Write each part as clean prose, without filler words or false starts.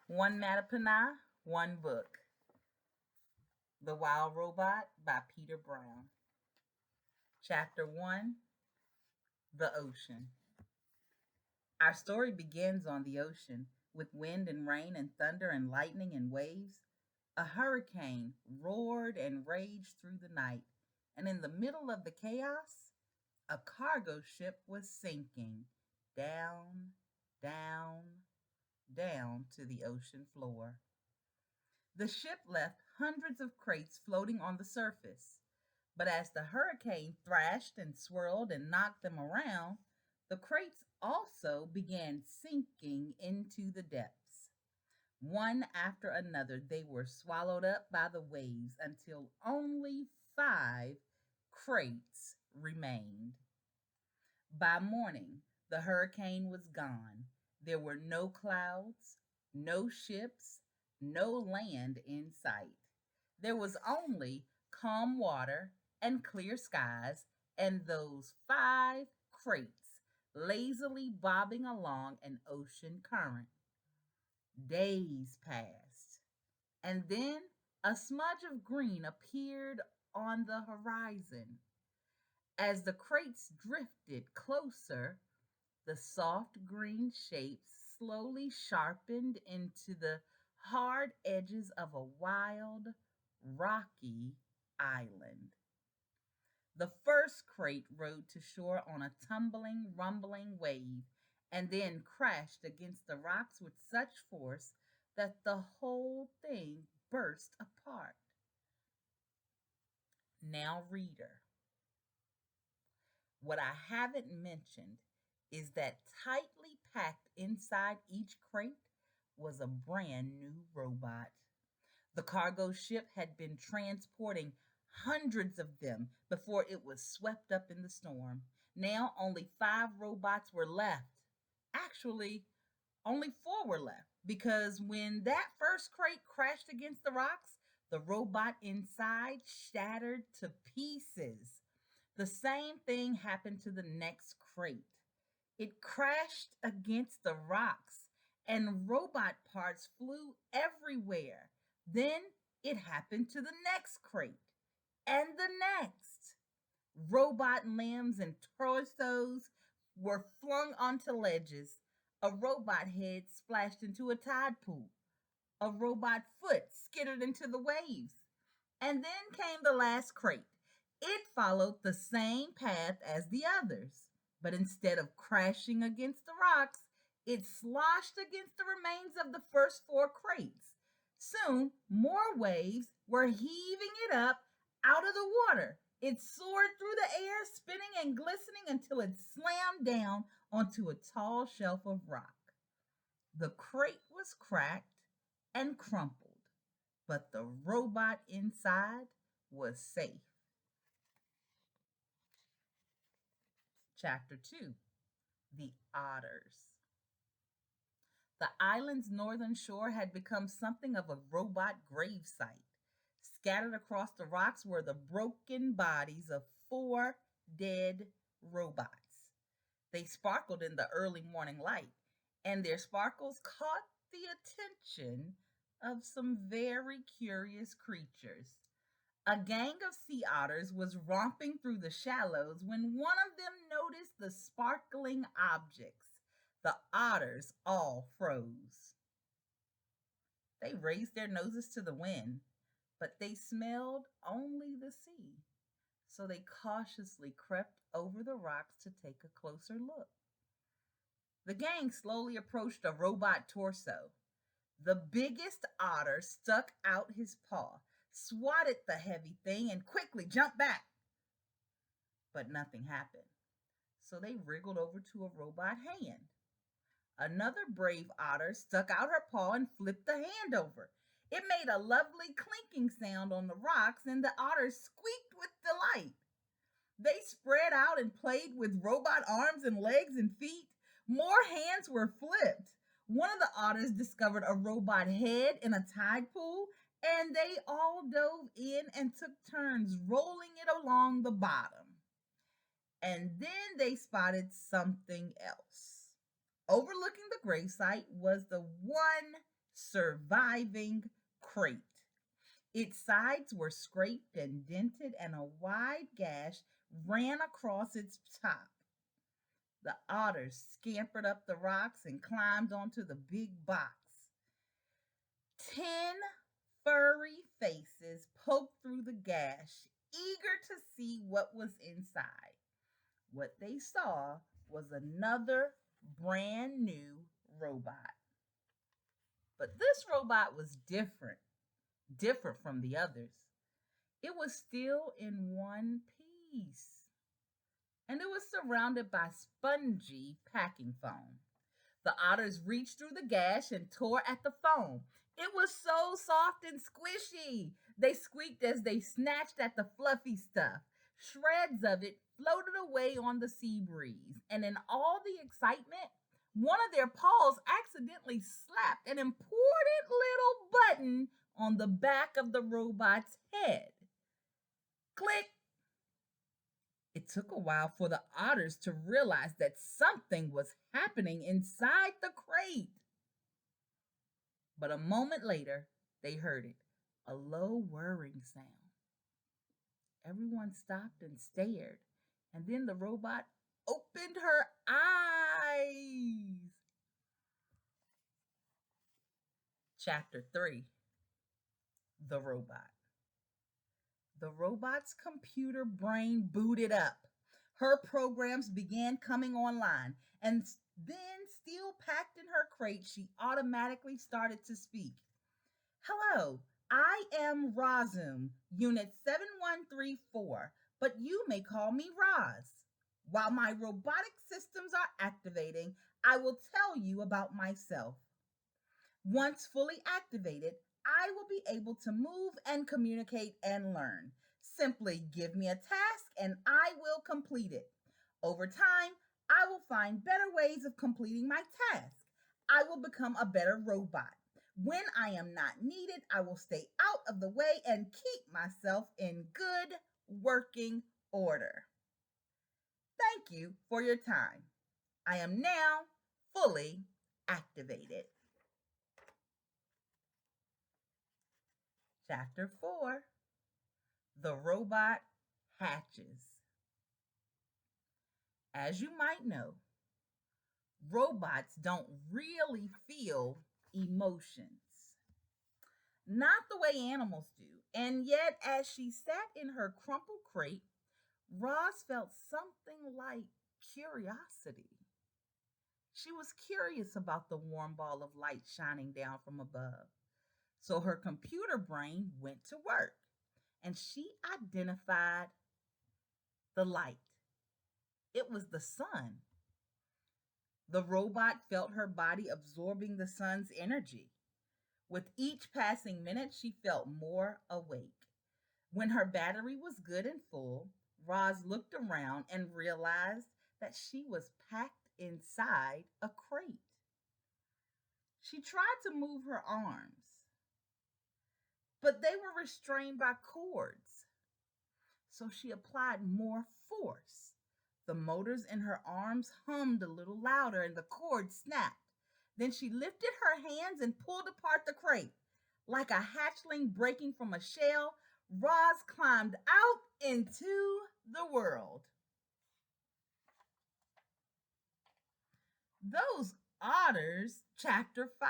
One Mattaponi, one book. The Wild Robot by Peter Brown. Chapter 1, The Ocean. Our story begins on the ocean with wind and rain and thunder and lightning and waves. A hurricane roared and raged through the night, and in the middle of the chaos, a cargo ship was sinking down, down, down to the ocean floor. The ship left hundreds of crates floating on the surface, but as the hurricane thrashed and swirled and knocked them around, the crates also began sinking into the depths. One after another, they were swallowed up by the waves until only 5 crates remained. By morning, the hurricane was gone. There were no clouds, no ships, no land in sight. There was only calm water and clear skies, and those 5 crates lazily bobbing along an ocean current. Days passed, and then a smudge of green appeared on the horizon. As the crates drifted closer, the soft green shapes slowly sharpened into the hard edges of a wild, rocky island. The first crate rode to shore on a tumbling, rumbling wave and then crashed against the rocks with such force that the whole thing burst apart. Now, reader, what I haven't mentioned is that tightly packed inside each crate was a brand new robot. The cargo ship had been transporting hundreds of them before it was swept up in the storm. Now only 5 robots were left. Actually, only 4 were left because when that first crate crashed against the rocks, the robot inside shattered to pieces. The same thing happened to the next crate. It crashed against the rocks and robot parts flew everywhere. Then it happened to the next crate and the next. Robot limbs and torsos were flung onto ledges. A robot head splashed into a tide pool. A robot foot skittered into the waves. And then came the last crate. It followed the same path as the others, but instead of crashing against the rocks, it sloshed against the remains of the first 4 crates. Soon, more waves were heaving it up out of the water. It soared through the air, spinning and glistening until it slammed down onto a tall shelf of rock. The crate was cracked and crumpled, but the robot inside was safe. Chapter 2, The Otters. The island's northern shore had become something of a robot gravesite. Scattered across the rocks were the broken bodies of 4 dead robots. They sparkled in the early morning light, and their sparkles caught the attention of some very curious creatures. A gang of sea otters was romping through the shallows when one of them noticed the sparkling objects. The otters all froze. They raised their noses to the wind, but they smelled only the sea. So they cautiously crept over the rocks to take a closer look. The gang slowly approached a robot torso. The biggest otter stuck out his paw, swatted the heavy thing, and quickly jumped back. But nothing happened. So they wriggled over to a robot hand. Another brave otter stuck out her paw and flipped the hand over. It made a lovely clinking sound on the rocks, and the otters squeaked with delight. They spread out and played with robot arms and legs and feet. More hands were flipped. One of the otters discovered a robot head in a tide pool, and they all dove in and took turns rolling it along the bottom. And then they spotted something else. Overlooking the gravesite was the one surviving crate. Its sides were scraped and dented, and a wide gash ran across its top. The otters scampered up the rocks and climbed onto the big box. 10 furry faces poked through the gash, eager to see what was inside. What they saw was another brand new robot. But this robot was different from the others. It was still in one piece, and it was surrounded by spongy packing foam. The otters reached through the gash and tore at the foam. It was so soft and squishy. They squeaked as they snatched at the fluffy stuff. Shreds of it floated away on the sea breeze, and in all the excitement, one of their paws accidentally slapped an important little button on the back of the robot's head. Click! It took a while for the otters to realize that something was happening inside the crate. But a moment later, they heard it, a low whirring sound. Everyone stopped and stared, and then the robot opened her eyes. Chapter 3. The Robot. The robot's computer brain booted up. Her programs began coming online, and then, still packed in her crate, she automatically started to speak. Hello, I am Razum, Unit 7134, but you may call me Roz. While my robotic systems are activating, I will tell you about myself. Once fully activated, I will be able to move and communicate and learn. Simply give me a task and I will complete it. Over time, I will find better ways of completing my task. I will become a better robot. When I am not needed, I will stay out of the way and keep myself in good working order. Thank you for your time. I am now fully activated. Chapter 4. The Robot Hatches. As you might know, robots don't really feel emotions. Not the way animals do. And yet, as she sat in her crumpled crate, Roz felt something like curiosity. She was curious about the warm ball of light shining down from above. So her computer brain went to work and she identified the light. It was the sun. The robot felt her body absorbing the sun's energy. With each passing minute, she felt more awake. When her battery was good and full, Roz looked around and realized that she was packed inside a crate. She tried to move her arms, but they were restrained by cords. So she applied more force. The motors in her arms hummed a little louder and the cord snapped. Then she lifted her hands and pulled apart the crate. Like a hatchling breaking from a shell, Roz climbed out into the world. Those otters, Chapter 5.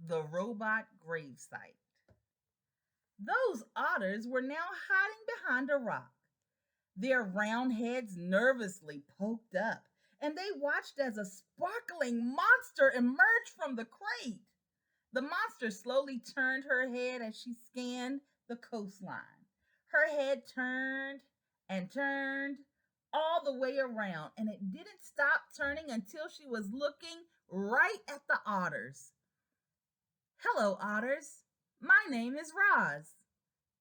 The Robot Gravesite. Those otters were now hiding behind a rock, their round heads nervously poked up, and they watched as a sparkling monster emerged from the crate. The monster slowly turned her head as she scanned the coastline. Her head turned and turned all the way around, and it didn't stop turning until she was looking right at the otters. Hello, otters. My name is Roz.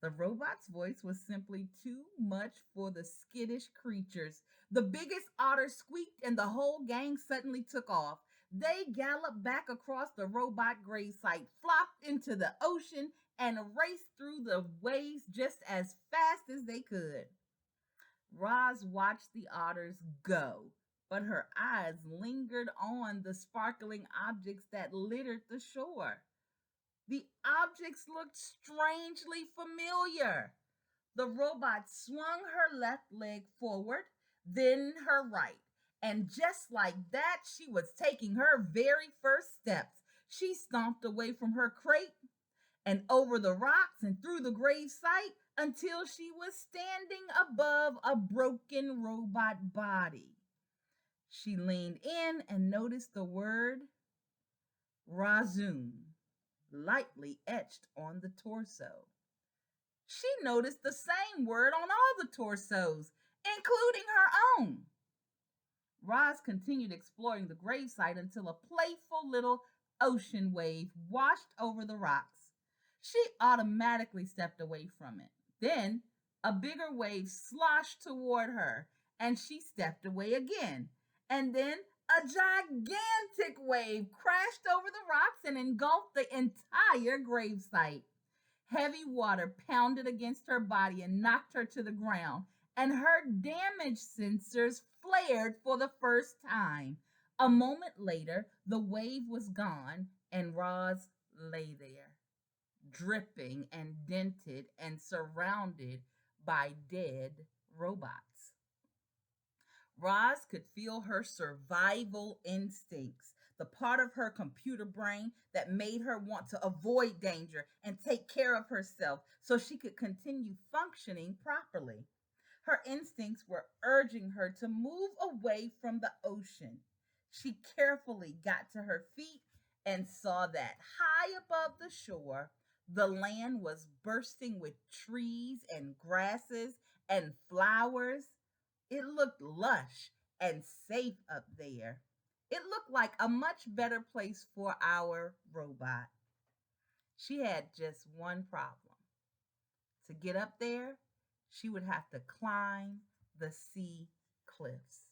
The robot's voice was simply too much for the skittish creatures. The biggest otter squeaked and the whole gang suddenly took off. They galloped back across the robot gravesite, flopped into the ocean, and raced through the waves just as fast as they could. Roz watched the otters go, but her eyes lingered on the sparkling objects that littered the shore. The objects looked strangely familiar. The robot swung her left leg forward, then her right. And just like that, she was taking her very first steps. She stomped away from her crate and over the rocks and through the grave site until she was standing above a broken robot body. She leaned in and noticed the word Razum lightly etched on the torso. She noticed the same word on all the torsos, including her own. Roz continued exploring the gravesite until a playful little ocean wave washed over the rocks. She automatically stepped away from it. Then a bigger wave sloshed toward her, and she stepped away again. And then a gigantic wave crashed over the rocks and engulfed the entire gravesite. Heavy water pounded against her body and knocked her to the ground, and her damage sensors flared for the first time. A moment later, the wave was gone, and Roz lay there, dripping and dented and surrounded by dead robots. Roz could feel her survival instincts, the part of her computer brain that made her want to avoid danger and take care of herself so she could continue functioning properly. Her instincts were urging her to move away from the ocean. She carefully got to her feet and saw that high above the shore, the land was bursting with trees and grasses and flowers. It looked lush and safe up there. It looked like a much better place for our robot. She had just one problem. To get up there, she would have to climb the sea cliffs.